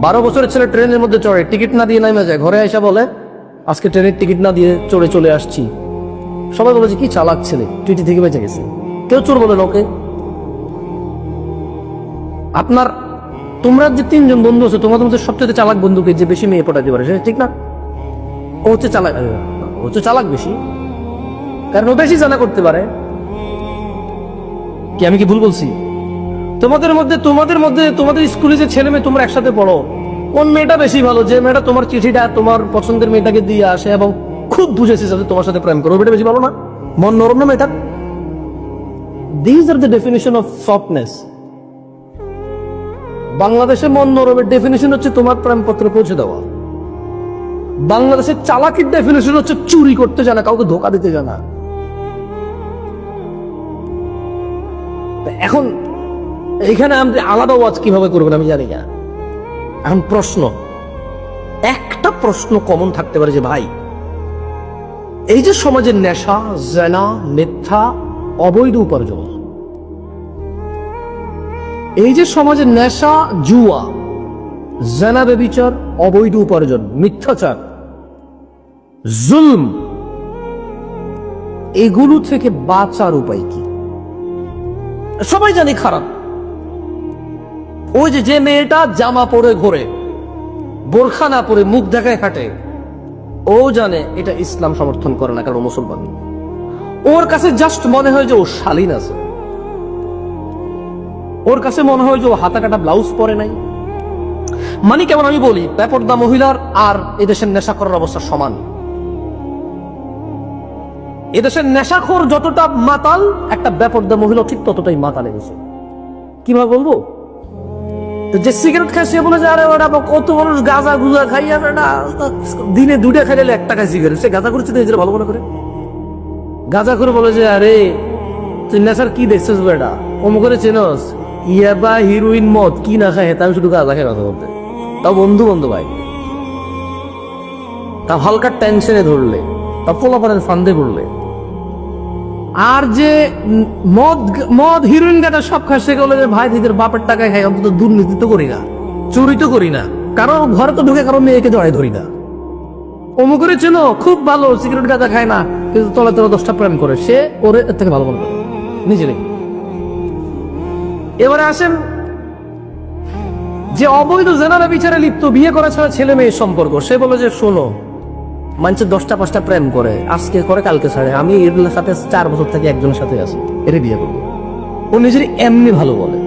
12 বছরের ছেলে ট্রেনের মধ্যে চড়ে, টিকিট না দিয়ে নামে যায়, ঘরে এসে বলে আজকে ট্রেনের টিকিট না দিয়ে চড়ে চলে আসছি। সবাই বলে যে কি চালাক ছেলে, টিটি থেকে বেঁচে গেছে। কেউ চোর বলে লোকে। আপনার তোমরা যে 3 জন বন্ধু আছে, তোমাদের মধ্যে সবচেয়ে চালাক বন্ধুকে যে বেশি মেয়ে পটাতে পারে, সেটা ঠিক না? ও হচ্ছে চালাক, ও হচ্ছে চালাক বেশি, কারণ ও বেশি জানা করতে পারে। কি আমি কি ভুল বলছি? তোমাদের মধ্যে তোমাদের স্কুলে যে ছেলে মেয়ে তোমরা একসাথে পড়ো, কোন মেয়েটা বেশি ভালো? যে মেয়েটা তোমার চিঠিটা তোমার পছন্দের মেয়েটাকে দিয়ে আসে এবং খুব বুঝেছে যাতে তোমার সাথে প্রেম করো, মেয়েটা বেশি ভালো না? মন নরম না মেয়েটা? This are the definition of softness. বাংলাদেশে মন নরমের ডেফিনিশন হচ্ছে তোমার প্রেমপত্র পৌঁছে দেওয়া। বাংলাদেশের চালাকির ডেফিনিশন হচ্ছে চুরি করতে জানা, কাউকে ধোকা দিতে জানা। এখন এখানে আপনি আলাদা ওয়াজ কিভাবে করবেন আমি জানি না। এখন প্রশ্ন, একটা প্রশ্ন কমন থাকতে পারে যে ভাই, এই যে সমাজের নেশা, জেনা, মিথ্যা, অবৈধ উপার্জন, এই যে সমাজের নেশা, জুয়া, জেনা, ব্যভিচার, অবৈধ উপার্জন, মিথ্যাচার, জুলম, এগুলো থেকে বাঁচার উপায় কি? সবাই জানি খারাপ। ওই যে মেয়েটা জামা পরে ঘোরে, বোরখা না পরে মুখ দেখায় হাঁটে, ও জানে এটা ইসলাম সমর্থন করে না, কারণ মুসলমান। ওর কাছে জাস্ট মনে হয় যে ও শালীন আছে, ওর কাছে মনে হয় যে ও হাতা কাটা ব্লাউজ পরে নাই। মানে কেমন আমি বলি, বেপরদা মহিলার আর এদেশের নেশাখোরের অবস্থা সমান। এদেশের নেশাখোর যতটা মাতাল, একটা বেপরদা মহিলা ঠিক ততটাই মাতাল এদেশে। কিভাবে বলবো? যে সিগারেট খায় সে বলে যে আরে ওটা কত মানুষ গাঁজা গুজা খাইয়া না, দিনে 2টা খাইলে 1 টাকায় সিগারেট। সে গাঁজা করছে নিজের ভালো মনে করে। গাঁজা করে বলে যে আরে তুই নেশার কি দেখছিস বেটা, অমুক করে চেনস, ইয়াবা, হিরোইন, মদ কি না খায়, আমি শুধু গাঁজা খাই কথা বলতে। তাও বন্ধু ভাই, তা হালকা টেনশনে ধরলে, তা পোলাপানের ফান্দে পড়লে। আর যে মদ হিরোইন গাটা সব খায়, সে বলে যে ভাই নিজের বাপের টাকায় খাই, অন্তত দুর্নীতি তো করি না, চুরি তো করি না, কারণ ঘরে তো ঢুকে কারো মেয়েকে জড়াই ধরি না। অমুক করে চেনো, খুব ভালো, সিগারেট গাঁজা খায় না, কিন্তু তলে 10টা প্রেম করে, সে ওরে এর থেকে ভালো মনে করে নিজেরই। এবারে আসেন যে অবৈধ জেনারা বিচারে লিপ্ত, বিয়ে করা ছাড়া ছেলে মেয়ের সম্পর্ক, সে বলে যে শোনো, মানুষের 10টা 5টা প্রেম করে, আজকে করে কালকে ছাড়ে, আমি এর সাথে 4 বছর থেকে একজনের সাথে আছি, এর বিয়ে করবো। ও নিজের এমনি ভালো বলে।